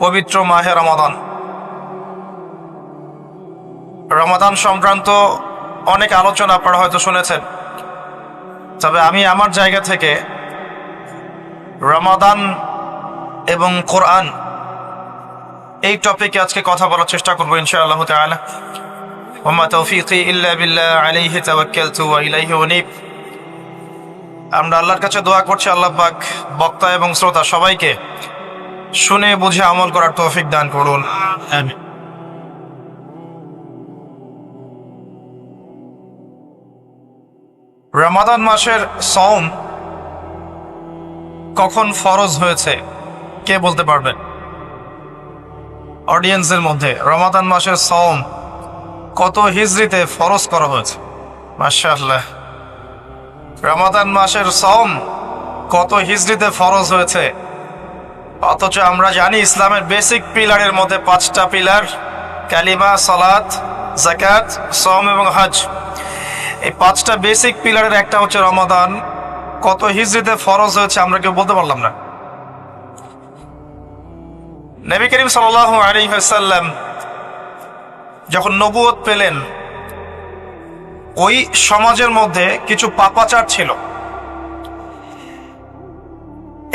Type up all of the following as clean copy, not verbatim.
পবিত্র মাহে রমাদান। রমাদান সংক্রান্ত অনেক আলোচনা আপনারা হয়তো শুনেছেন, তবে আমি আমার জায়গা থেকে রমাদান এবং কোরআন এই টপিকে আজকে কথা বলার চেষ্টা করবো ইনশাআল্লাহ তাআলা। ওয়া তাওফীকি ইল্লা বিল্লাহ আলাইহি তাওয়াক্কালতু ওয়া ইলাইহি উনীব। আমরা আল্লাহর কাছে দোয়া করছি আল্লাহ পাক বক্তা এবং শ্রোতা সবাইকে শুনে বুঝে আমল করার তৌফিক দান করুন, আমিন। রমাদান মাসের সওম কখন ফরজ হয়েছে কে বলতে পারবেন? অডিয়েন্সের মধ্যে রমাদান মাসের সওম কত হিজরিতে ফরজ করা হয়েছে? মাশাআল্লাহ। রমাদান মাসের সওম কত হিজরিতে ফরজ হয়েছে, অথচ আমরা জানি ইসলামের বেসিক পিলারের মধ্যে 5টা পিলার, কালিমা, সালাত, যাকাত, সওম এবং হজ। এই 5টা বেসিক পিলারের একটা হচ্ছে রমাদান। কত হিজরিতে ফরজ হয়েছে আমরা কেউ বলতে পারলাম না। নবী করিম সাল্লাল্লাহু আলাইহি ওয়াসাল্লাম যখন নবুয়ত পেলেন, ওই সমাজের মধ্যে কিছু পাপাচার ছিল।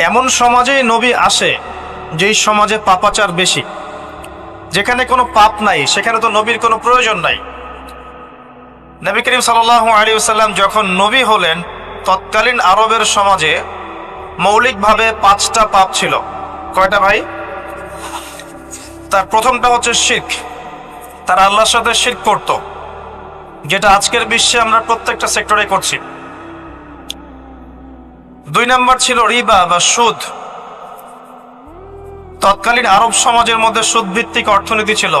এমন সমাজেই নবী আসে যেই সমাজে পাপাচার বেশি। যেখানে কোনো পাপ নাই সেখানে তো নবীর কোনো প্রয়োজন নাই। নবী করিম সাল্লাল্লাহু আলাইহি ওয়াসাল্লাম যখন নবী হলেন, তৎকালীন আরবের সমাজে মৌলিকভাবে 5টা পাপ ছিল। কয়টা ভাই? তার প্রথমটা হচ্ছে শিরক। তারা আল্লাহর সাথে শিরক করত, যেটা আজকের বিশ্বে আমরা প্রত্যেকটা সেক্টরে করছি। 2 নাম্বার ছিল রিবা বা সুদ। তৎকালীন আরব সমাজের মধ্যে সুদ ভিত্তিক অর্থনীতি ছিল,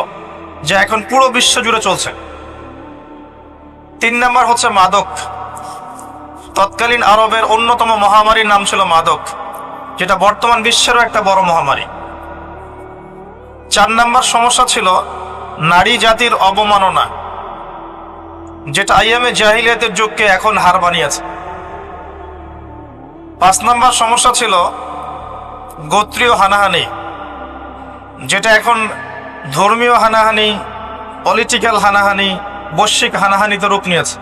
যা এখন পুরো বিশ্ব জুড়ে চলছে। 3 নাম্বার হচ্ছে মাদক। তৎকালীন আরবের অন্যতম মহামারীর নাম ছিল মাদক, যেটা বর্তমান বিশ্বেরও একটা বড় মহামারী। 4 নাম্বার সমস্যা ছিল নারী জাতির অবমাননা, যেটা আইয়ামে জাহিলিয়াতের যুগকে এখন হার বানিয়েছে। 5 নাম্বার সমস্যা ছিল গোত্রীয় হানাহানি, যেটা এখন ধর্মীয় হানাহানি, পলিটিক্যাল হানাহানি, বৈশ্বিক হানাহানিতে রূপ নিয়েছে।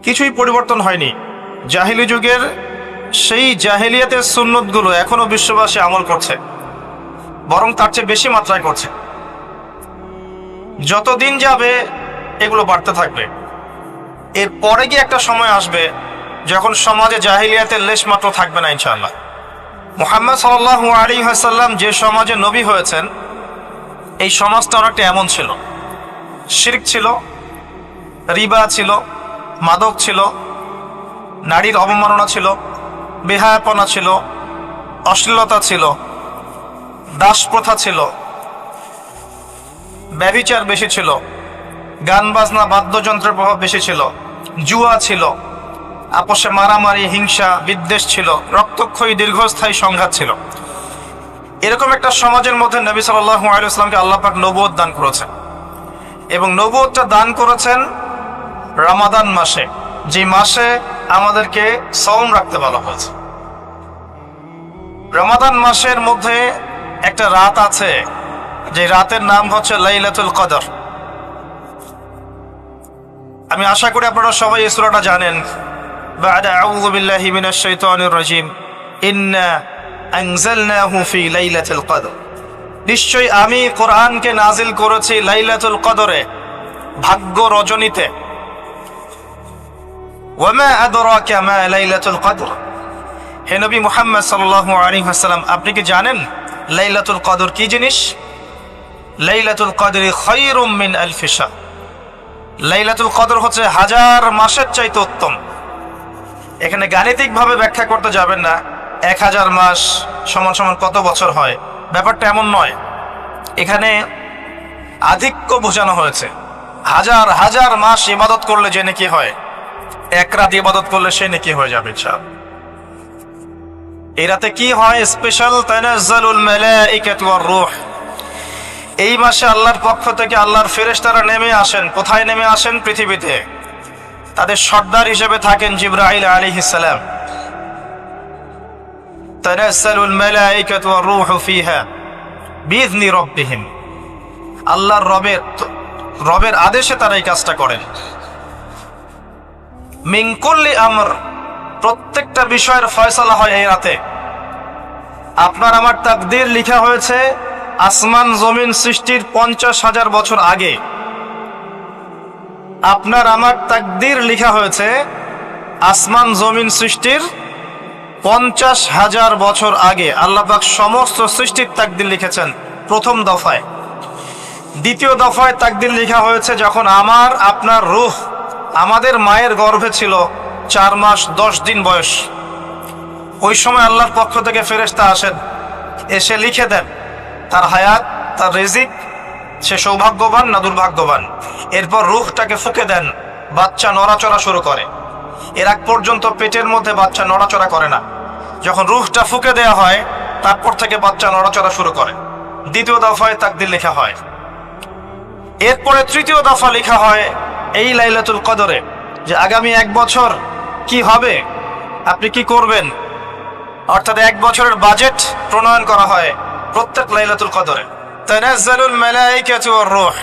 কিছুই পরিবর্তন হয়নি। জাহিলি যুগের সেই জাহিলিয়াতের সুন্নতগুলো এখনো বিশ্ববাসী আমল করছে, বরং তার চেয়ে বেশি মাত্রায় করছে। যতদিন যাবে এগুলো বাড়তে থাকবে। এর পরে গিয়ে একটা সময় আসবে যখন সমাজে জাহিলিয়াতের লেশ মাত্র থাকবে না ইনশাআল্লাহ। মুহাম্মদ সাল্লাল্লাহু আলাইহি ওয়াসাল্লাম যে সমাজে নবী হয়েছেন, এই সমাজটা অনেকটা এমন ছিল। শিরক ছিল, রিবা ছিল, মাদক ছিল, নারীর অবমাননা ছিল, বেহায়াপনা ছিল, অশ্লীলতা ছিল, দাস প্রথা ছিল, ব্যভিচার বেশি ছিল, গান বাজনা বাদ্যযন্ত্রের প্রভাব বেশি ছিল, জুয়া ছিল, আপোষে মারামারি, হিংসা, বিদ্বেষ ছিল, রক্তক্ষয়ী দীর্ঘস্থায়ী সংঘাত ছিল। এরকম একটা সমাজের মধ্যে নবী সাল্লাল্লাহু আলাইহি ওয়াসাল্লামকে আল্লাহ পাক নবুয়ত দান করেছেন, এবং নবুয়তটা দান করেছেন রমাদান মাসে, যে মাসে আমাদেরকে সওম রাখতে বলা হয়েছে। রমাদান মাসের মধ্যে একটা রাত আছে, যে রাতের নাম হচ্ছে লাইলাতুল কদর। আমি আশা করি আপনারা সবাই এই সূরাটা জানেন। বা'দা আউযু বিল্লাহি মিনাশ শাইতানির রাজীম, ইন্না আনজালনাহু ফি লাইলাতুল কদর। নিশ্চয়ই আমি কোরআনকে নাজিল করেছি লাইলাতুল কদরে, ভাগ্য রজনীতে। ওয়া মা আদরাকা মা লাইলাতুল কদর। হে নবী মুহাম্মদ সাল্লাল্লাহু আলাইহি ওয়াসাল্লাম, আপনি কি জানেন লাইলাতুল কদর কি জিনিস? লাইলাতুল কদরি খায়রুম মিন আলফি শাহর। লাইলাতুল কদর হচ্ছে 1000 মাসের চাইতে উত্তম। এখানে গাণিতিকভাবে ব্যাখ্যা করতে যাবেন না 1000 মাস সমান সমান কত বছর হয়, ব্যাপারটা এমন নয়। এখানে আধিক্য বোঝানো হয়েছে। 1000 মাস ইবাদত করলে যে নেকি হয়, 1 রাত ইবাদত করলে সে নেকি হয়ে যাবে ইনশাআল্লাহ। এই রাতে কি হয়? স্পেশাল তানাজ্জালুল মালাইকাতু ওয়ার রূহ। এই মাসে আল্লাহর পক্ষ থেকে আল্লাহর ফেরেশতারা নেমে আসেন। কোথায় নেমে আসেন? পৃথিবীতে। তাদের সর্দার হিসেবে থাকেন জিবরাইল আলাইহিস সালাম। তানাজ্জালুল মালায়েকাতু ওয়ার রূহু ফিহা বিইذনি রাব্বিহিম। আল্লাহর রবের আদেশে তারা এই কাজটা করেন। মিন কুল্লি আমর, প্রত্যেকটা বিষয়ের ফয়সালা হয় এই রাতে। আপনার আমার তাকদীর লেখা হয়েছে আসমান জমিন সৃষ্টির 50,000 বছর আগে। আপনার আমার তাকদীর লেখা হয়েছে আসমান জমিন সৃষ্টির 50,000 বছর আগে। আল্লাহ পাক সমস্ত সৃষ্টির তাকদীর লিখেছেন প্রথম দফায়। দ্বিতীয় দফায় তাকদীর লেখা হয়েছে যখন আমার আপনার রূহ আমাদের মায়ের গর্ভে ছিল 4 মাস 10 দিন বয়স। ওই সময় আল্লাহর পক্ষ থেকে ফেরেশতা আসেন, এসে লিখে দেন তার হায়াত, তার রিজিক, সে সৌভাগ্যবান না দুর্ভাগ্যবান। এরপর রূহটাকে ফুঁকে দেন, বাচ্চা নড়াচড়া শুরু করে। এর আগ পর্যন্ত পেটের মধ্যে বাচ্চা নড়াচড়া করে না। যখন রূহটা ফুঁকে দেওয়া হয় তারপর থেকে বাচ্চা নড়াচড়া শুরু করে। দ্বিতীয় দফায় তাকদীর লেখা হয়। এরপরে তৃতীয় দফা লেখা হয় এই লাইলাতুল কদরে, যে আগামী 1 বছর কি হবে, আপনি কি করবেন। অর্থাৎ 1 বছরের বাজেট প্রণয়ন করা হয় প্রত্যেক লাইলাতুল কদরে। তানাজ্জালুল মালায়েকাতু ওয়ার রূহ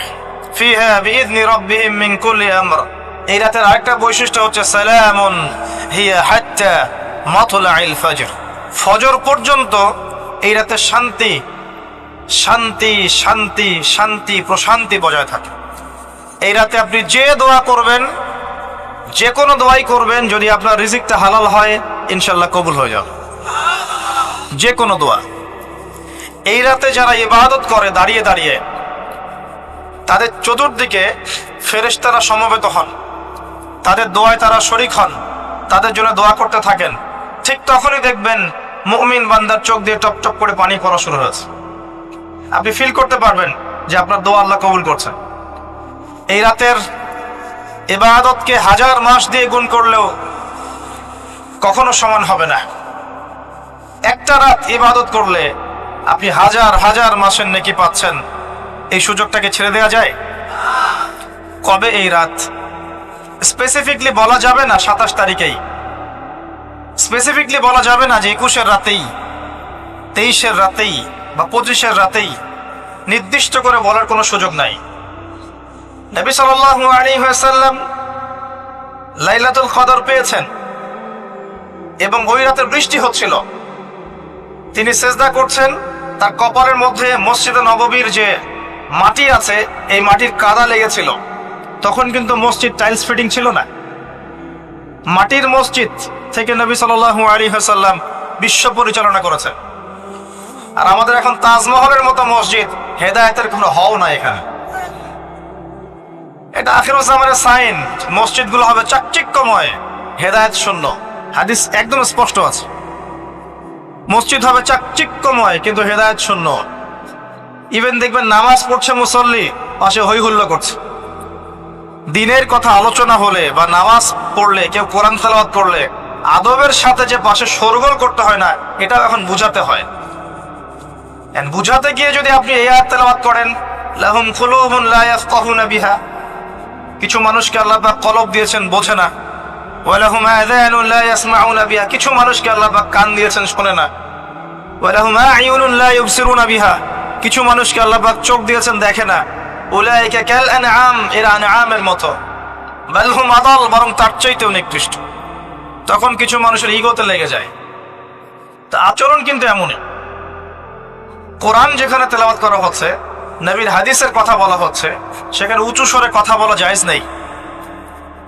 ফিহা বিইذনি রাব্বিহিম মিন কুল্লি আমর। এই রাতের আরেকটা বৈশিষ্ট্য হচ্ছে সালামুন হিয়া হাত্তা মাতলাইল ফজর। ফজর পর্যন্ত এই রাতে শান্তি শান্তি শান্তি শান্তি প্রশান্তি বজায় থাকে। এই রাতে আপনি যে দোয়া করবেন, যে কোনো দোয়াই করবেন, যদি আপনার রিজিকটা হালাল হয় ইনশাল্লাহ কবুল হয়ে যাবে যে কোনো দোয়া। এই রাতে যারা ইবাদত করে দাঁড়িয়ে দাঁড়িয়ে, তাদের চতুর্দিকে ফেরেশতারা সমবেত হন, তাদের দোয়ায় তারা শরীক হন, তাদের জন্য দোয়া করতে থাকেন। ঠিক তখনই দেখবেন মুমিন বান্দার চোখ দিয়ে টপ টপ করে পানি পড়া শুরু হয়েছে। আপনি ফিল করতে পারবেন যে আপনার দোয়া আল্লাহ কবুল করছেন। এই রাতের ইবাদতকে 1000 মাস দিয়ে গুণ করলেও কখনো সমান হবে না। একটা রাত ইবাদত করলে আপনি 1000 মাসের নেকি পাচ্ছেন। এই সুযোগটাকে ছেড়ে দেওয়া যায়? কবে এই রাত স্পেসিফিকলি বলা যাবে না, 27 তারিখেই স্পেসিফিকলি বলা যাবে না যে 21-এর রাতেই, 23-এর রাতেই বা 25-এর রাতেই, নির্দিষ্ট করে বলার কোনো সুযোগ নাই। নবী সাল্লাল্লাহু আলাইহি ওয়াসাল্লাম লাইলাতুল কদর পেয়েছেন এবং ওই রাতে বৃষ্টি হচ্ছিল। তিনি সিজদা করছেন, তার কপালের মধ্যে মসজিদে নববীর যে মাটি আছে এই মাটির কাদা লেগেছিল। তখন কিন্তু মসজিদ টাইলস ফিটিং ছিল না, মাটির মসজিদ থেকে নবী সাল্লাল্লাহু আলাইহি ওয়াসাল্লাম বিশ্ব পরিচালনা করেছেন। আর আমাদের এখন তাজমহলের মতো মসজিদ, হেদায়েতের কোনো হও না এখানে। এটা আখিরুজ জামানের সাইন, মসজিদগুলো হবে চাকচিক্যময়, হেদায়েত শূন্য। হাদিস একদম স্পষ্ট আছে, মসজিদ হবে চাকচিক্যময় কিন্তু হেদায়েত শূন্য। ইভেন দেখবেন নামাজ পড়ছে মুসল্লি, পাশে হই হুল্লো করছে। দিনের কথা আলোচনা হলে বা নামাজ পড়লে, কেউ কোরআন তেলাওয়াত করলে আদবের সাথে যে পাশে শোরগোল করতে হয় না, এটা এখন বুঝাতে হয়। বুঝাতে গিয়ে যদি আপনি এই আয়াত তেলাওয়াত করেন, লাহুম কুলুবুন লা ইয়াফকাহুনা বিহা, কিছু মানুষকে আল্লাহ পাক কলব দিয়েছেন বোঝে না। ওয়া লাহুম আযানুন লা ইয়াসমাউনা বিহা, কিছু মানুষকে আল্লাহ পাক কান দিয়েছেন শোনে না। ওয়া লাহুম আ'য়ুনুন লা ইউবসিরুনা বিহা, কিছু মানুষকে আল্লাহ পাক চোখ দিয়েছেন দেখে না। উলাইকা কাল আনআম, এরা আনআমের মতো। বাল হুম আদাল, বরং তার চাইতেও নিকৃষ্ট। তখন কিছু মানুষের ইগোতে লেগে যায়। তা আচরণ কিন্তু এমনই। কোরআন যেখানে তেলাওয়াত করা হচ্ছে, নবীর হাদিসের কথা বলা হচ্ছে, সেখানে উঁচু স্বরে কথা বলা জায়েজ নেই।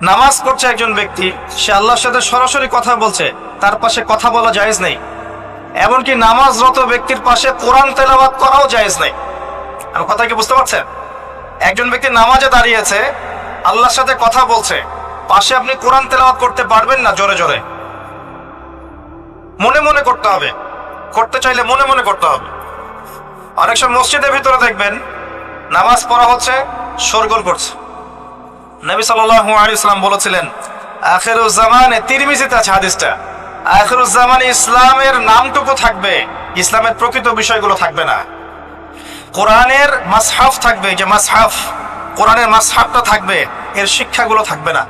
নামাজ পড়ছে একজন ব্যক্তি, সে আল্লাহর সাথে সরাসরি কথা বলছে, তার পাশে কথা বলা জায়েজ নেই। এমনকি নামাজরত ব্যক্তির পাশে কোরআন তেলাওয়াত করাও জায়েজ নেই। আর কথা কি বুঝতে পারছেন? একজন ব্যক্তি নামাজে দাঁড়িয়েছে, আল্লাহর সাথে কথা বলছে, পাশে আপনি কোরআন তেলাওয়াত করতে পারবেন না জোরে জোরে। মনে মনে করতে হবে, করতে চাইলে মনে মনে করতে হবে। অনেক সময় মসজিদের ভিতরে দেখবেন নামাজ পড়া হচ্ছে, শোরগোল করছে। নবী সাল্লাল্লাহু আলাইহি ওয়াসাল্লাম বলেছিলেন, আখিরুজ জামানে, তিরমিজিতে আছে হাদিসটা, আখিরুজ জামানে ইসলামের নামটুকু থাকবে, ইসলামের প্রকৃত বিষয়গুলো থাকবে না। কোরআনের মাসহাফ থাকবে, যে মাসহাফ, কোরআনের মাসহাফটা থাকবে, এর শিক্ষাগুলো থাকবে না।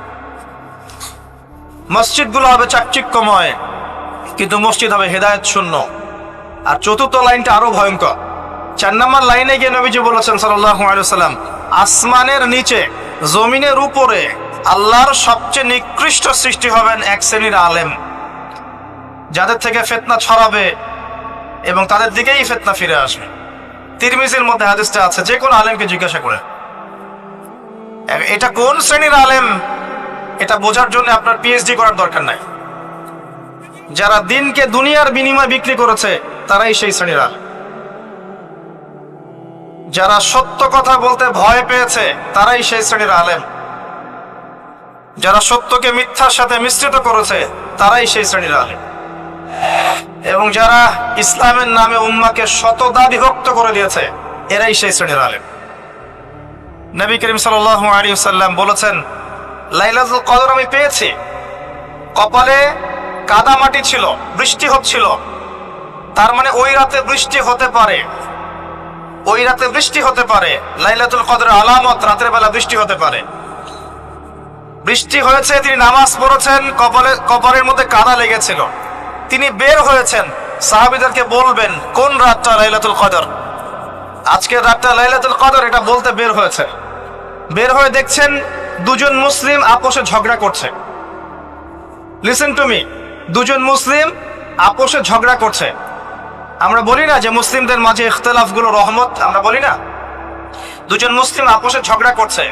মসজিদগুলো হবে চাকচিক্যময়, কিন্তু মসজিদ হবে হেদায়েত শূন্য। আর চতুর্থ লাইনটা আরো ভয়ঙ্কর। 4 নম্বর লাইনে গিয়ে নবীজি বলেছেন সাল্লাল্লাহু আলাইহি ওয়াসাল্লাম, আসমানের নিচে জমিনের উপরে আল্লাহর সবচেয়ে নিকৃষ্ট সৃষ্টি হবেন এক শ্রেণীর আলেম, যাদের থেকে ফিতনা ছড়াবে এবং তাদের দিকেই ফিতনা ফিরে আসবে। তিরমিজির মধ্যে হাদিসটা আছে, যে কোনো আলেমকে জিজ্ঞাসা করে এটা কোন শ্রেণীর আলেম, এটা বোঝার জন্য আপনার পিএইচডি করার দরকার নাই। যারা দিনকে দুনিয়ার বিনিময়ে বিক্রি করেছে তারাই সেই শ্রেণীর আলেম। যারা সত্য কথা বলতে ভয় পেয়েছে তারাই সেই শ্রেণীর আলেম। যারা সত্যকে মিথ্যার সাথে মিশ্রিত করেছে তারাই সেই শ্রেণীর আলেম। এবং যারা ইসলামের নামে উম্মাকে শতদা বিভক্ত করে দিয়েছে এরাই সেই শ্রেণীর আলেম। নবী করিম সাল্লাল্লাহু আলাইহি ওয়াসাল্লাম বলেছেন, লাইলাতুল কদর আমি পেয়েছি, কপালে কাদা মাটি ছিল, বৃষ্টি হচ্ছিল, তার মানে ওই রাতে বৃষ্টি হতে পারে, ওই রাতে বৃষ্টি হতে পারে। লাইলাতুল কদরের আলামত রাতের বেলা বৃষ্টি হতে পারে। বৃষ্টি হয়েছে, তিনি নামাজ পড়েছেন, কপালের মধ্যে কাদা লেগেছিল, তিনি বের হয়েছেন, সাহাবীদেরকে বলবেন কোন রাতটা লাইলাতুল কদর, আজকের রাতটা লাইলাতুল কদর, এটা বলতে বের হয়েছে। বের হয়ে দেখছেন দুজন মুসলিম আপোষে ঝগড়া করছে। লিসেন টু মি, দুজন মুসলিম আপোষে ঝগড়া করছে। আমরা বলি না যে মুসলিমদের মাঝে ইখতিলাফগুলো রহমত, আমরা বলি না? দুজন মুসলিম আপোষে ঝগড়া করছে,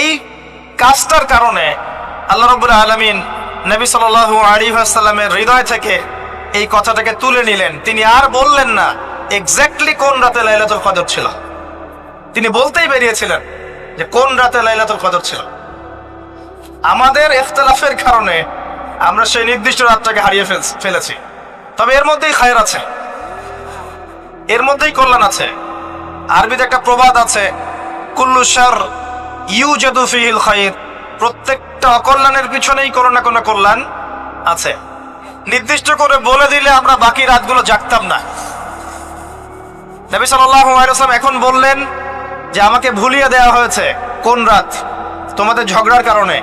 এই কাজটার কারণে আল্লাহ রাব্বুল আলামিন নবী সাল্লাল্লাহু আলাইহি ওয়াসাল্লামের হৃদয় থেকে এই কথাটাকে তুলে নিলেন। তিনি আর বললেন না এক্স্যাক্টলি কোন রাতে লাইলাতুল কদর ছিল, তিনি বলতেই বেরিয়েছিলেন যে কোন রাতে লাইলাতুল কদর ছিল। আমাদের ইখতিলাফের কারণে আমরা সেই নির্দিষ্ট রাতটাকে হারিয়ে ফেলেছি। তবে এর মধ্যেই খায়র আছে, এর মধ্যেই কল্যাণ আছে। আরবিতে একটা প্রবাদ আছে, কুল্লু শার ইউজাদু ফিহিল খায়র, প্রত্যেকটা অকল্যাণের পিছনেই কোনো না কোনো কল্যাণ আছে। নির্দিষ্ট করে বলে দিলে আমরা বাকি রাতগুলো জাগতাম না। নবী সাল্লাল্লাহু আলাইহি ওয়াসাল্লাম এখন বললেন যে আমাকে ভুলিয়ে দেওয়া হয়েছে কোন রাত, তোমাদের ঝগড়ার কারণে,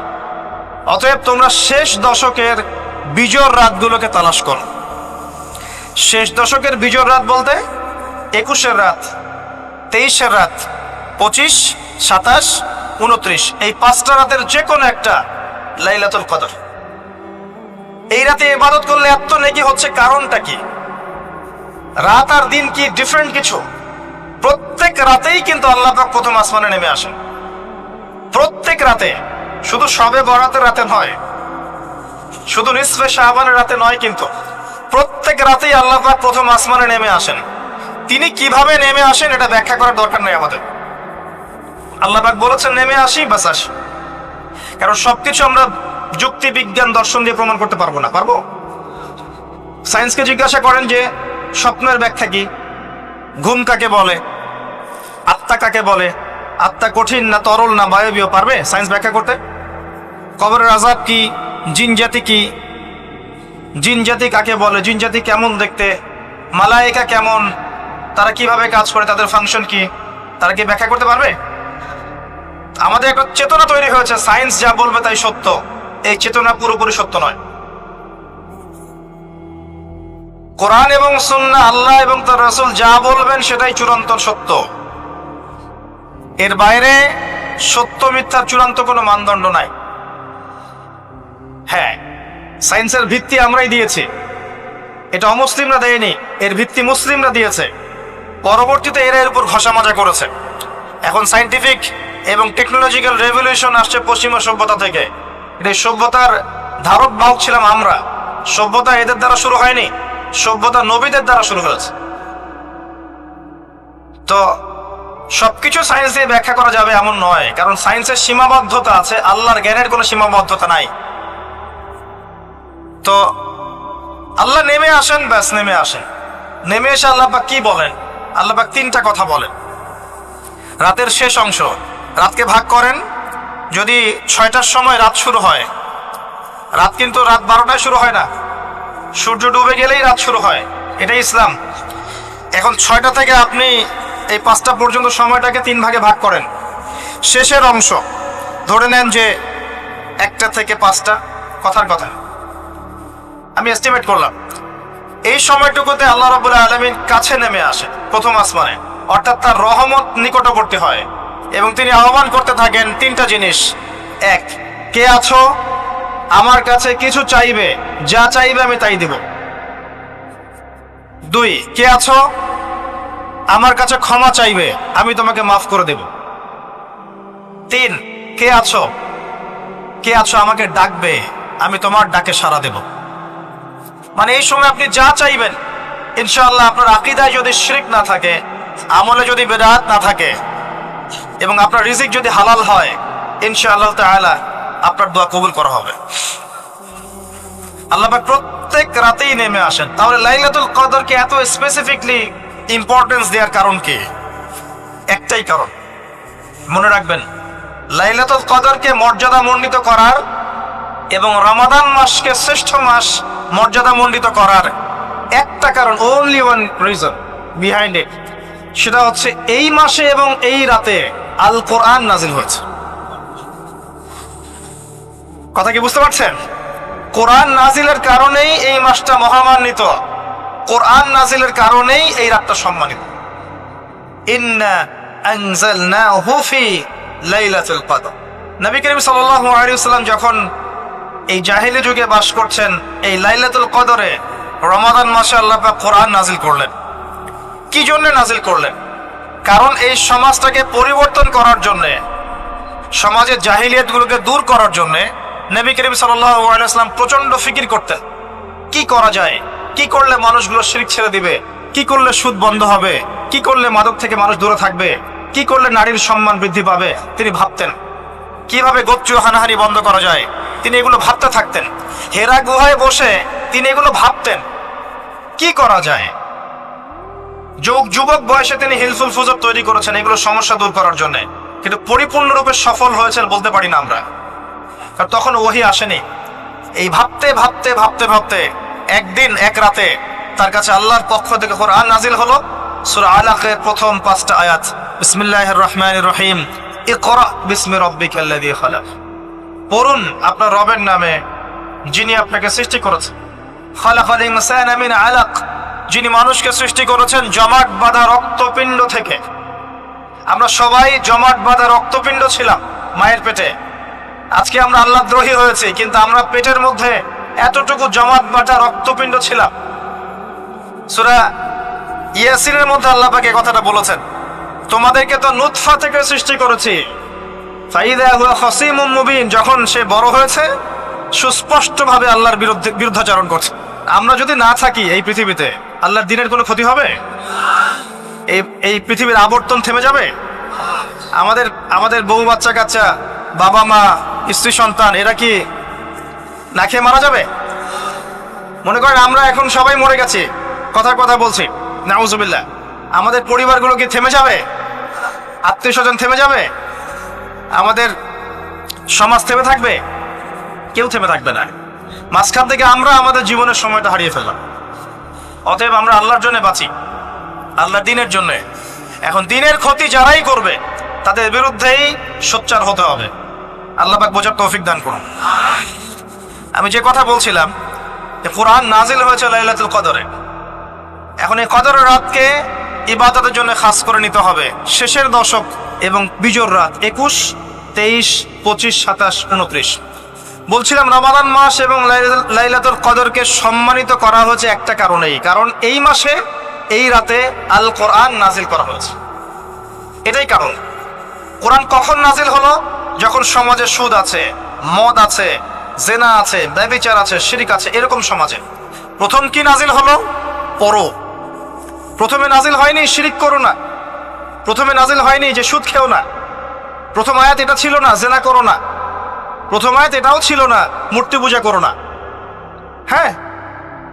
অতএব তোমরা শেষ দশকের বিজোড় রাতগুলোকে তালাশ করো। শেষ দশকের বিজোড় রাত বলতে 21-এর রাত, 23-এর রাত, 25, 27, 29, এই 5টা রাতের যে কোনো একটা লাইলাতুল কদর। এই রাতে ইবাদত করলে এত নেকি হচ্ছে, কারণটা কি? রাত আর দিন কি ডিফারেন্ট কিছু? প্রত্যেক রাতেই কিন্তু আল্লাহ পাক প্রথম আসমানে নেমে আসেন, প্রত্যেক রাতে, শুধু শবে বরাতের রাতে নয়, শুধু নিসফে শাবানের রাতে নয়, কিন্তু প্রত্যেক রাতেই আল্লাহ পাক প্রথম আসমানে নেমে আসেন। তিনি কিভাবে নেমে আসেন এটা ব্যাখ্যা করার দরকার নেই আমাদের। আল্লাহ পাক বলেছেন নেমে আসি, বাস আসি। কারণ সবকিছু আমরা যুক্তি, বিজ্ঞান, দর্শন দিয়ে প্রমাণ করতে পারবো না। পারবো? সায়েন্সকে জিজ্ঞাসা করেন যে স্বপ্নের ব্যাখ্যা কি, ঘুম কাকে বলে, আত্মা কাকে বলে, আত্মা কঠিন না তরল না বায়বীয়, পারবে সায়েন্স ব্যাখ্যা করতে? কবরের আযাব কি, জিন জাতি কি, জিন জাতি কাকে বলে, জিন জাতি কেমন দেখতে, মালায়েকা কেমন, তারা কিভাবে কাজ করে, তাদের ফাংশন কি, তারা কি ব্যাখ্যা করতে পারবে? আমাদের একটা চেতনা তৈরি হয়েছে, সায়েন্স যা বলবে তাই সত্য। এই চেতনা পুরোপুরি সত্য নয়। কোরআন এবং সুন্নাহ, আল্লাহ এবং তার রাসূল যা বলবেন সেটাই চূড়ান্ত সত্য। এর বাইরে সত্য মিথ্যার চূড়ান্ত কোনো মানদণ্ড নাই। হ্যাঁ, সায়েন্সের ভিত্তি আমরাই দিয়েছি, এটা অমুসলিমরা দেয়নি, এর ভিত্তি মুসলিমরা দিয়েছে। পরবর্তীতে এরা এর উপর ঘষা মাজা করেছে। এখন সায়েন্টিফিক এবং টেকনোলজিক্যাল রেভলিউশন আসছে পশ্চিমা সভ্যতা থেকে। এই সভ্যতার ধারক বাহক ছিলাম আমরা। সভ্যতা এদের দ্বারা শুরু হয়নি, সভ্যতা নবীদের দ্বারা শুরু হয়েছে। তো সবকিছু সায়েন্স দিয়ে ব্যাখ্যা করা যাবে এমন নয়, কারণ সায়েন্সের সীমাবদ্ধতা আছে, আল্লাহর জ্ঞানের কোনো সীমাবদ্ধতা নাই। তো আল্লাহ নেমে আসেন, ব্যাস নেমে আসেন। নেমে এসে আল্লাহ পাক কি বলেন? আল্লাহ পাক 3টা কথা বলেন। রাতের শেষ অংশ, রাতকে ভাগ করেন। যদি 6টার সময় রাত শুরু হয়, রাত কিন্তু রাত 12টায় শুরু হয় না, সূর্য ডুবে গেলেই রাত শুরু হয়, এটাই ইসলাম। এখন 6টা থেকে আপনি এই 5টা পর্যন্ত সময়টাকে 3 ভাগে ভাগ করেন। শেষের অংশ ধরে নেন যে 1টা থেকে 5টা, কথার কথা আমি এস্টিমেট করলাম, এই সময়টুকুতে আল্লাহ রাব্বুল আলামিন কাছে নেমে আসে প্রথম আসমানে, অর্থাৎ তার রহমত নিকটবর্তী হয় এবং তিনি আহ্বান করতে থাকেন তিনটা জিনিস। এক, কে আছো আমার কাছে কিছু চাইবে, যা চাইবে আমি তাই দিব। দুই, কে আছো আমার কাছে ক্ষমা চাইবে, আমি তোমাকে মাফ করে দেব। তিন, কে আছো আমাকে ডাকবে, আমি তোমার ডাকে সাড়া দেব। মানে এই সময় আপনি যা চাইবেন ইনশাআল্লাহ, আপনার আকীদায় যদি শিরক না থাকে, আমলে যদি বিদআত না থাকে এবং আপনার রিজিক যদি হালাল হয়, ইনশাআল্লাহ তাআলা আপনার দোয়া কবুল করা হবে। আল্লাহ পাক প্রত্যেক রাতেই নেমে আসেন। তাহলে লাইলাতুল কদরকে এত স্পেসিফিকলি ইম্পর্টেন্স দেওয়ার কারণ কি? একটাই কারণ, মনে রাখবেন, লাইলাতুল কদরকে মর্যাদা মণ্ডিত করার এবং রমাদান মাসকে শ্রেষ্ঠ মাস মর্যাদা মণ্ডিত করার একটা কারণ, only one reason behind it, সেটা হচ্ছে এই মাসে এবং এই রাতে আল কোরআন নাজিল হয়েছে। কথা কি বুঝতে পারছেন? কোরআন নাজিলের কারণেই এই মাসটা মহামান্বিত, কোরআন নাজিলের কারণেই এই রাতটা সম্মানিত। ইন্না আনজালনাহু ফি লাইলাতুল কদর। নবী করিম সাল্লাল্লাহু আলাইহি ওয়াসাল্লাম যখন এই জাহিলি যুগে বাস করছেন, এই লাইলাতুল কদরে রমাদান মাসে আল্লাহ পাক কোরআন নাজিল করলেন। কি জন্য নাজিল করলেন? কারণ এই সমাজটাকে পরিবর্তন করার জন্য, সমাজের জাহিলিয়াতগুলোকে দূর করার জন্য নবী করিম সাল্লাল্লাহু আলাইহি ওয়াসাল্লাম প্রচন্ড ফিকির করতেন। কি করা যায়, কি করলে মানুষগুলো শিরক ছেড়ে দিবে, কি করলে সুদ বন্ধ হবে, কি করলে মাদক থেকে মানুষ দূরে থাকবে, কি করলে নারীর সম্মান বৃদ্ধি পাবে। তিনি ভাবতেন কিভাবে গোত্রীয় হানাহানি বন্ধ করা যায়, তিনি এগুলো ভাবতে থাকতেন। হেরা গুহায় বসে তিনি এগুলো ভাবতেন কি করা যায়। যুবক বয়সে তিনি হিলফুল ফুজুর তৈরি করেছেন এগুলো সমস্যা দূর করার জন্য, কিন্তু পরিপূর্ণরূপে সফল হয়েছেন বলতে পারি না আমরা, কারণ তখন ওহী আসেনি। এই ভাবতে ভাবতে ভাবতে ভাবতে একদিন এক রাতে তার কাছে আল্লাহর পক্ষ থেকে কোরআন নাজিল হলো। সূরা আলাকের প্রথম 5টা আয়াত, বিসমিল্লাহির রহমানির রহিম, ইকরা বিসমি রাব্বিকাল্লাযী খালাক। পড়ুন আপনার রবের নামে যিনি আপনাকে সৃষ্টি করেছেন। খালাকাল ইনসানা মিন আলাক, যিনি মানুষকে সৃষ্টি করেছেন জমাট বাঁধা রক্তপিণ্ড থেকে। আমরা সবাই জমাট বাঁধা রক্তপিণ্ড ছিলাম মায়ের পেটে। আজকে আমরা আল্লাহদ্রোহী হয়েছি, কিন্তু আমরা পেটের মধ্যে এতটুকু জমাট বাঁধা রক্তপিণ্ড ছিলাম। সূরা ইয়াসিনের মধ্যে আল্লাহ পাক এই কথাটা বলেছেন, তোমাদেরকে তো নুতফা থেকে সৃষ্টি করেছি, ফাইদা হুয়া খাসীমুম মুবিন, যখন সে বড় হয়েছে সুস্পষ্টভাবে আল্লাহর বিরুদ্ধাচরণ করছে। আমরা যদি না থাকি এই পৃথিবীতে, আল্লাহর দ্বীনের কোনো ক্ষতি হবে? এই পৃথিবীর আবর্তন থেমে যাবে? আমাদের বউ বাচ্চা কাচ্চা, বাবা মা, স্ত্রী সন্তান, এরা কি না খেয়ে মারা যাবে? মনে করেন আমরা এখন সবাই মরে গেছি, কথার কথা বলছি, নাউজুবিল্লাহ, আমাদের পরিবারগুলো কি থেমে যাবে? আত্মীয় স্বজন থেমে যাবে? আমাদের সমাজ থেমে থাকবে? কেউ থেমে থাকবে না। মাঝখান থেকে আমরা আমাদের জীবনের সময়টা হারিয়ে ফেললাম। অতএব আমরা আল্লাহর জন্য বাঁচি, আল্লাহর দ্বীনের জন্য। এখন দ্বীনের ক্ষতি যারাই করবে তাদের বিরুদ্ধেই সোচ্চার হতে হবে। আল্লাহ পাক বোঝার তৌফিক দান করুন। আমি যে কথা বলছিলাম যে কোরআন নাজিল হয়েছে লাইলাতুল কদরে। এখন এই কদরের রাতকে ইবাদতের জন্য খাস করে নিতে হবে। শেষের দশক এবং বিজোড় রাত 21, 23, 25, 27, 29। বলছিলাম রমাদান মাস এবং লাইলাতুল কদরকে সম্মানিত করা হয়েছে একটা কারণেই, কারণ এই মাসে এই রাতে আল কোরআন নাজিল করা হয়েছে। এটাই কারণ। কোরআন কখন নাজিল হলো? যখন সমাজে সুদ আছে, মদ আছে, জেনা আছে, ব্যভিচার আছে, শিরক আছে, এরকম সমাজে। প্রথম কি নাজিল হলো? পড়ো। প্রথমে নাজিল হয়নি শিরক করো না, প্রথমে নাজিল হয়নি যে সুদ খেও না, প্রথম আয়াত এটা ছিল না জেনা করো না, প্রথম আয়াত এটাও ছিল না মূর্তি পূজা করো না। হ্যাঁ,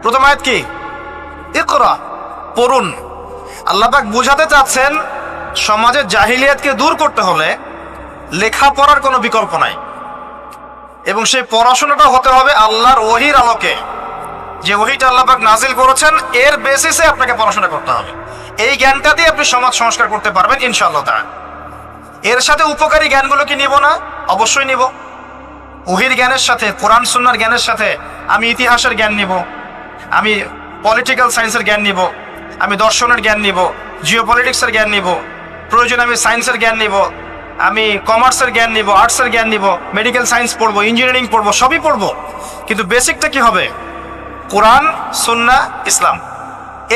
প্রথম আয়াত কি? ইকরা, পড়ুন। আল্লাহ পাক বুঝাতে চাচ্ছেন সমাজের জাহিলিয়াতকে দূর করতে হলে লেখাপড়ার কোনো বিকল্প নাই, এবং সেই পড়াশোনাটা হতে হবে আল্লাহর ওহীর আলোকে। যে ওহীটা আল্লাহ পাক নাজিল করেছেন এর বেসিসে আপনাকে পড়াশোনা করতে হবে। এই জ্ঞানটা দিয়ে আপনি সমাজ সংস্কার করতে পারবেন ইনশাআল্লাহ তাআলা। এর সাথে উপকারী জ্ঞানগুলো কি নিব না? অবশ্যই নিব। ওহীর জ্ঞানের সাথে, কোরআন সুন্নাহর জ্ঞানের সাথে আমি ইতিহাসের জ্ঞান নিব, আমি পলিটিক্যাল সায়েন্সের জ্ঞান নিব, আমি দর্শনের জ্ঞান নিব, জিওপলিটিক্সের জ্ঞান নিব, প্রয়োজন আমি সায়েন্সের জ্ঞান নিব, আমি কমার্সের জ্ঞান নিব, আর্টসের জ্ঞান নিব, মেডিকেল সায়েন্স পড়বো, ইঞ্জিনিয়ারিং পড়বো, সবই পড়বো, কিন্তু বেসিকটা কি হবে? কোরআন, সুন্নাহ, ইসলাম।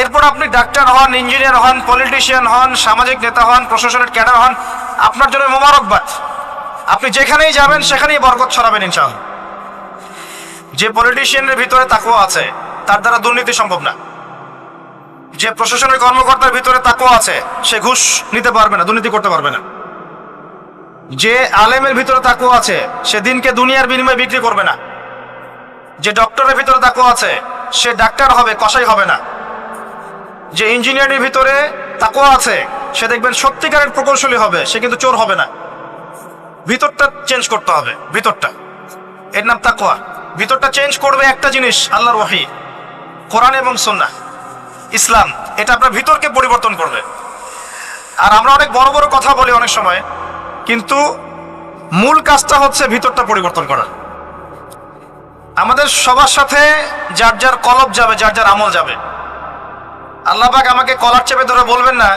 এরপর আপনি ডাক্তার হন, ইঞ্জিনিয়ার হন, পলিটিশিয়ান হন, সামাজিক নেতা হন, প্রশাসনের ক্যাডার হন, আপনার জন্য মোবারকবাদ। আপনি যেখানেই যাবেন সেখানেই বরকত ছড়াবেন ইনশাআল্লাহ। যে পলিটিশিয়ানের ভিতরে তাকওয়া আছে তার দ্বারা দুর্নীতি সম্ভব না। যে প্রশাসনের কর্মকর্তার ভিতরে তাকওয়া আছে সে ঘুষ নিতে পারবে না, দুর্নীতি করতে পারবে না। যে আলেমের ভিতরে তাকওয়া আছে সে দিনকে দুনিয়ার বিনিময়ে বিক্রি করবে না। যে ডক্টরের ভিতরে তাকওয়া আছে সে ডাক্তার হবে, কসাই হবে না। যে ইঞ্জিনিয়ারের ভিতরে তাকওয়া আছে সে দেখবেন সত্যিকারের প্রকৌশলী হবে, সে কিন্তু চোর হবে না। ভিতরটা চেঞ্জ করতে হবে, ভিতরটা, এর নাম তাকওয়া। ভিতরটা চেঞ্জ করবে একটা জিনিস, আল্লাহর ওহী, কোরআন এবং সুন্নাহ, ইসলাম। এটা আপনার ভিতরকে পরিবর্তন করবে। আর আমরা অনেক বড় বড় কথা বলি অনেক সময়, কিন্তু মূল কাজটা হচ্ছে ভিতরটা পরিবর্তন করা। আমাদের সবার সাথে যার যার কলব যাবে, যার যার আমল যাবে। আল্লাহ পাক আমাকে কলার চেপে ধরে বলবেন না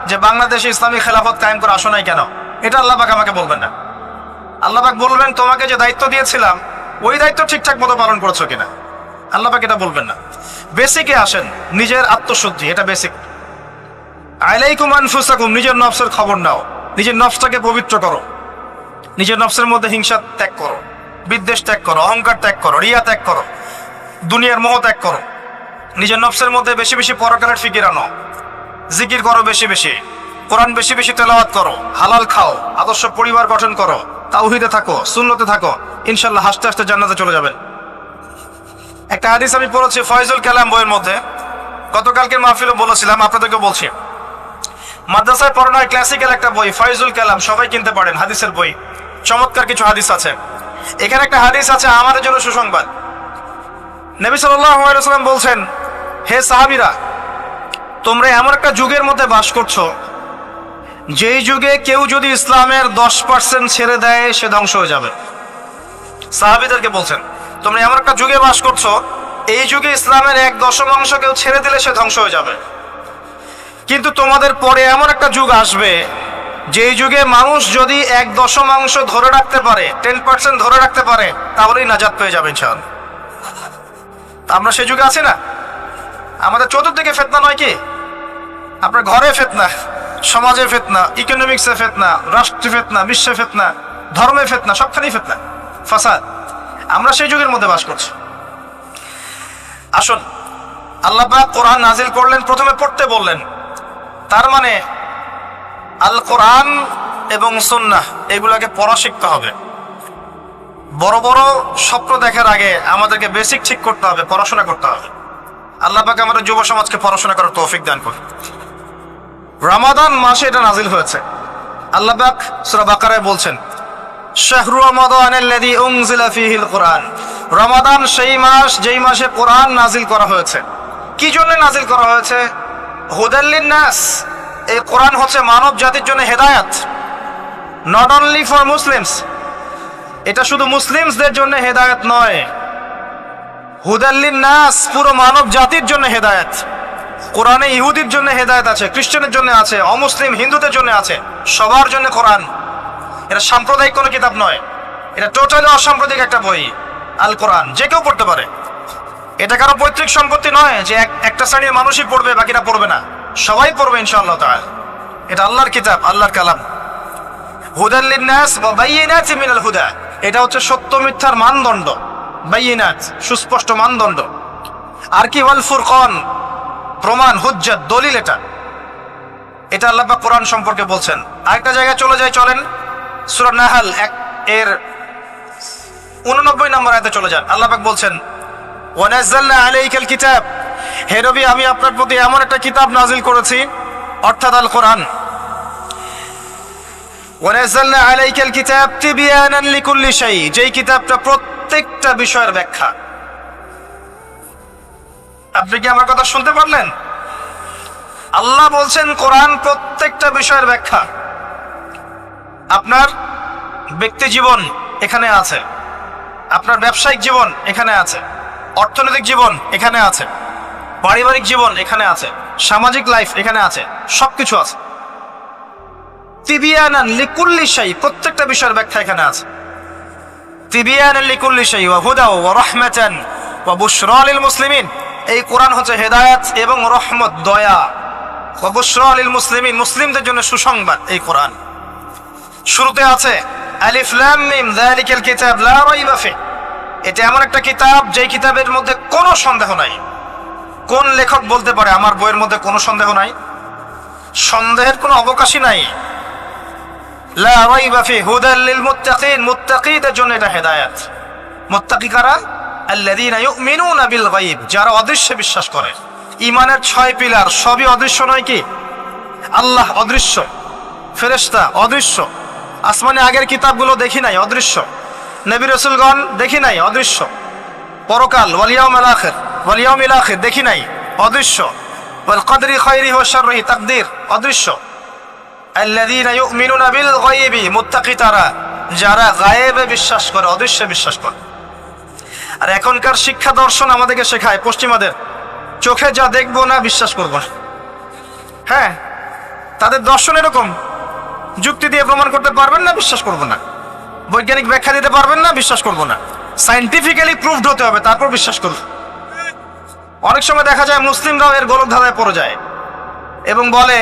যে বাংলাদেশে ইসলামী খেলাফত কায়েম করে আসো নাই কেন, এটা আল্লাহ পাক আমাকে বলবেন না। আল্লাহ পাক বলবেন তোমাকে যে দায়িত্ব দিয়েছিলাম ওই দায়িত্ব ঠিকঠাক মতো পালন করেছো কিনা। আল্লাহ পাক এটা বলবেন না। বেসিকে আসেন, নিজের আত্মশুদ্ধি, এটা বেসিক। আলাইকুম আনফুসাকুম, নিজের নফসের খবর নাও, নিজের নফসটাকে পবিত্র করো, নিজের নফসের মধ্যে হিংসা ত্যাগ করো, বিদ্বেষ ত্যাগ করো, অহংকার ত্যাগ করো, রিয়া ত্যাগ করো, দুনিয়ার মোহ ত্যাগ করো। নিজের নফসের মধ্যে বেশি বেশি পরকালের ফিকির আনো, জিকির করো বেশি বেশি, কোরআন বেশি বেশি তেলাওয়াত করো, হালাল খাও, আদর্শ পরিবার গঠন করো, তাওহীদে থাকো, সুন্নতে থাকো, ইনশাআল্লাহ হাসতে হাসতে জান্নাতে চলে যাবেন। একটা হাদিস আমি পড়েছি ফয়জুল কালাম বইয়ের মধ্যে, গতকালকে মাহফিলে বলেছিলাম, আপনাদেরকে বলছি। মাদ্রাসায় পড়ানো হয় ক্লাসিক্যাল একটা বই ফয়জুল কালাম, সবাই কিনতে পারেন, হাদিসের বই, চমৎকার কিছু হাদিস আছে। এখানে একটা হাদিস আছে আমাদের জন্য সুসংবাদ। নবী সাল্লাল্লাহু আলাইহি ওয়াসাল্লাম বলছেন, হে সাহাবীরা, তোমরা এমন একটা যুগের মধ্যে বাস করছো যেই যুগে কেউ যদি ইসলামের 10% ছেড়ে দেয় সে ধ্বংস হয়ে যাবে। সাহাবীদেরকে বলছেন তোমরা এমন একটা যুগে বাস করছো, এই যুগে ইসলামের 1/10 কেউ ছেড়ে দিলে সে ধ্বংস হয়ে যাবে। কিন্তু তোমাদের পরে এমন একটা যুগ আসবে যেই যুগে মানুষ যদি 1/10 ধরে রাখতে পারে, 10% ধরে রাখতে পারে, তাহলেই নাজাত পেয়ে যাবে ইনশাআল্লাহ। আমরা সে যুগে আছি না? আমাদের চতুর্দিকে ফিতনা নয় কি? আপনার ঘরে ফিতনা, সমাজে ফিতনা, ইকোনমিক্সে ফিতনা, রাষ্ট্রে ফিতনা, বিশ্বে ফিতনা, ধর্মে ফিতনা, সবখানেই ফিতনা, ফাসাদ। আমরা সেই যুগের মধ্যে বাস করছি। আসুন, আল্লাহ পাক কোরআন নাজিল করলেন, প্রথমে পড়তে বললেন। তার মানে আল কোরআন এবং সুন্নাহ এগুলাকে পড়া শিখতে হবে। বড় বড় স্বপ্ন দেখার আগে আমাদেরকে বেসিক ঠিক করতে হবে, পড়াশোনা করতে হবে। আল্লাহ পাক আমাদের যুব সমাজকে পড়াশোনা করার তৌফিক দান করুন। রমাদান মাসে এটা নাজিল হয়েছে। আল্লাহ পাক সূরা বাকারায় বলছেন, শাহরু রমাদানাল্লাযী উনজিলা ফীহিল কুরআন। রমাদান সেই মাস যেই মাসে কোরআন নাজিল করা হয়েছে। কি জন্য নাজিল করা হয়েছে? হুদাল লিন-নাস। এই কোরআন হচ্ছে মানব জাতির জন্য হেদায়েত, নট অনলি ফর মুসলিমস। এটা শুধু মুসলিমসদের জন্য হেদায়েত নয়, হুদাল লিন-নাস, পুরো মানব জাতির জন্য হেদায়েত। কোরআনে ইহুদির জন্য হেদায়েত আছে, খ্রিস্টানের জন্য আছে, অমুসলিম হিন্দুদের জন্য আছে, সবার জন্য কোরআন। এটা সাম্প্রদায়িক কোনো কিতাব নয়, এটা টোটালি অসাম্প্রদায়িক একটা বই। আল কোরআন যে কেউ পড়তে পারে। এটা কারো পৈতৃক সম্পত্তি নয় যে একটা শ্রেণীর মানুষই পড়বে বাকিরা পড়বে না, সবাই পড়বে ইনশাআল্লাহ তাআলা। এটা আল্লাহর কিতাব, আল্লাহর কালাম। হুদাল লিন-নাস ওয়া বায়িনাতিন মিনাল হুদা, এটা হচ্ছে সত্য মিথ্যার মানদণ্ড, বায়িনাত সুস্পষ্ট মানদণ্ড। আর কি ওয়াল ফুরকান, প্রমাণ, হুজ্জাত, দলিল। এটা আল্লাহ পাক কোরআন সম্পর্কে বলছেন। আরেকটা জায়গায় চলে যায়, চলেন সূরা নাহল এর 89 নম্বর আয়াতে চলে যান। আল্লাহ পাক বলছেন, ওয়া নাযালনা আলাইকাল কিতাব, হে নবী আমি আপনার প্রতি এমন একটা কিতাব নাজিল করেছি, অর্থাৎ আল কোরআন। ওয়া নাযালনা আলাইকাল কিতাব তিবয়ানান লিকুল্লি শাই, যেই কিতাবটা প্রত্যেকটা বিষয়ের ব্যাখ্যা। আপনি কি আমার কথা শুনতে পারলেন? আল্লাহ বলছেন কোরআন প্রত্যেকটা বিষয়ের ব্যাখ্যা। আপনার ব্যক্তি জীবন এখানে আছে, আপনার ব্যবসায়িক জীবন এখানে আছে, অর্থনৈতিক জীবন এখানে আছে, পারিবারিক জীবন এখানে আছে, সামাজিক লাইফ এখানে আছে, সবকিছু আছে। তিবিয়ানান লিকুল্লি শাই, প্রত্যেকটা বিষয়ের ব্যাখ্যা এখানে আছে। তিবিয়ানান লিকুল্লি শাই ওয়া হুদা ওয়া রাহমাতান ওয়া বুশরা লিল মুসলিমিন। এই কোরআন হচ্ছে হেদায়েত এবং রহমত, দয়া। ওয়া বুশরা লিল মুসলিমিন, মুসলিমদের জন্য সুসংবাদ এই কোরআন। শুরুতে আছে আলিফ লাম মিম যালিকাল কিতাব লা রাইবা ফি। এটা এমন একটা কিতাব যেই কিতাবের মধ্যে কোনো সন্দেহ নাই। কোন লেখক বলতে পারে আমার বইয়ের মধ্যে কোনো সন্দেহ নাই? সন্দেহের কোনো অবকাশই নাই। লা রাইবা ফি হুদাল লিল মুত্তাকিন, মুত্তাকিদের জন্য এটা হেদায়েত। মুত্তাকি কারা? আল্লাযীনা ইউমিনুনা বিল গায়ব, যারা অদৃশ্যে বিশ্বাস করে। ঈমানের 6 পিলার সবই অদৃশ্য নয় কি? আল্লাহ অদৃশ্য, ফেরেশতা অদৃশ্য, আসমানে আগের কিতাবগুলো দেখি নাই, অদৃশ্য। নবী রাসূলগণ দেখি নাই, অদৃশ্য। পরকাল ওয়াল ইয়াউমিল আখির, ওয়াল ইয়াউমিল আখির দেখি নাই, অদৃশ্য। ওয়াল কদরি খায়রিহি ওয়া শাররিহি, তাকদীর অদৃশ্য। আল্লাযীনা ইউমিনুনা বিল গায়বি, মুত্তাকি তারা যারা গায়েবে বিশ্বাস করে, অদৃশ্যে বিশ্বাস করে। আর এখনকার শিক্ষা দর্শন আমাদেরকে শেখায়, পশ্চিমাদের, চোখে যা দেখবো না বিশ্বাস করবো না। হ্যাঁ, তাদের দর্শন এরকম, যুক্তি দিয়ে প্রমাণ করতে পারবেন না, বিশ্বাস করবো না। বৈজ্ঞানিক ব্যাখ্যা দিতে পারবেন না, বিশ্বাস করবো না। সায়েন্টিফিক্যালি প্রুভড হতে হবে, তারপর বিশ্বাস করব। অনেক সময় দেখা যায় মুসলিমরাও এর গোলক ধাঁধায় পড়ে যায় এবং বলে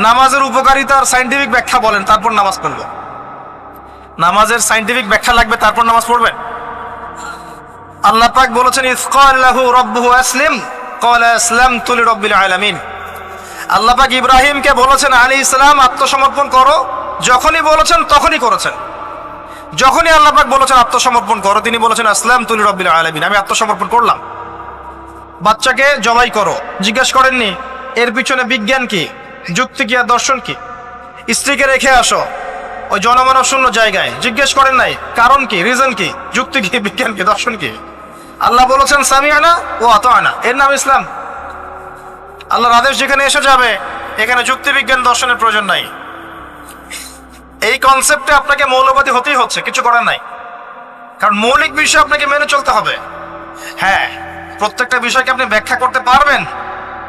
নামাজের উপকারিতার সায়েন্টিফিক ব্যাখ্যা বলেন, তারপর নামাজ পড়ব। নামাজের সায়েন্টিফিক ব্যাখ্যা লাগবে, তারপর নামাজ পড়বেন? আল্লাহ পাক বলেছেন ইয ক্বালা লাহু রাব্বুহু আসলিম ক্বালা আসলামতু লিরাব্বিল আলামিন। আল্লাহ পাক ইব্রাহিমকে বলেছেন আলাইহিস সালাম আত্মসমর্পণ করো, যখনই বলেছেন তখনই করেছেন। যখনই আল্লাহ পাক বলেছেন আত্মসমর্পণ করো, তিনি বলেছেন আসলামতু লিরাব্বিল আলামিন, আমি আত্মসমর্পণ করলাম। বাচ্চাকে জবাই করো, জিজ্ঞেস করেননি এর পিছনে বিজ্ঞান কি, যুক্তি কি, আর দর্শন কি? স্ত্রীকে রেখে আসো ওই জনমানব শূন্য জায়গায়, জিজ্ঞেস করেন নাই কারণ কি, রিজন কি, যুক্তি কি, বিজ্ঞান কি, দর্শন কি? আল্লাহ বলেছেন সামিআনা ওয়া আতা'না, এর নাম ইসলাম। আল্লাহর আদেশ যেখানে এসে যাবে এখানে যুক্তি বিজ্ঞান দর্শনের প্রয়োজন নাই। এই কনসেপ্টে আপনাকে মৌলবাদী হতেই হচ্ছে, কিছু করার নাই। কারণ মৌলিক বিষয় আপনাকে মেনে চলতে হবে। হ্যাঁ, প্রত্যেকটা বিষয়কে আপনি ব্যাখ্যা করতে পারবেন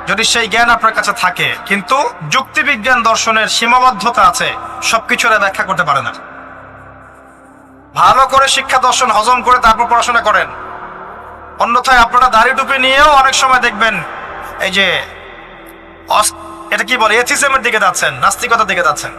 যদি সেই জ্ঞান আপনার কাছে থাকে, কিন্তু যুক্তি বিজ্ঞান দর্শনের সীমাবদ্ধতা আছে, সবকিছুর ব্যাখ্যা করতে পারে না। ভালো করে শিক্ষা দর্শন হজম করে তারপর পড়াশোনা করেন। অন্যথায় আপনারা দাড়ি টুপি নিয়েও অনেক সময় দেখবেন এই যে এটা কি বলে, এথিজমের দিকে যাচ্ছেন, নাস্তিকতার দিকে যাচ্ছেন।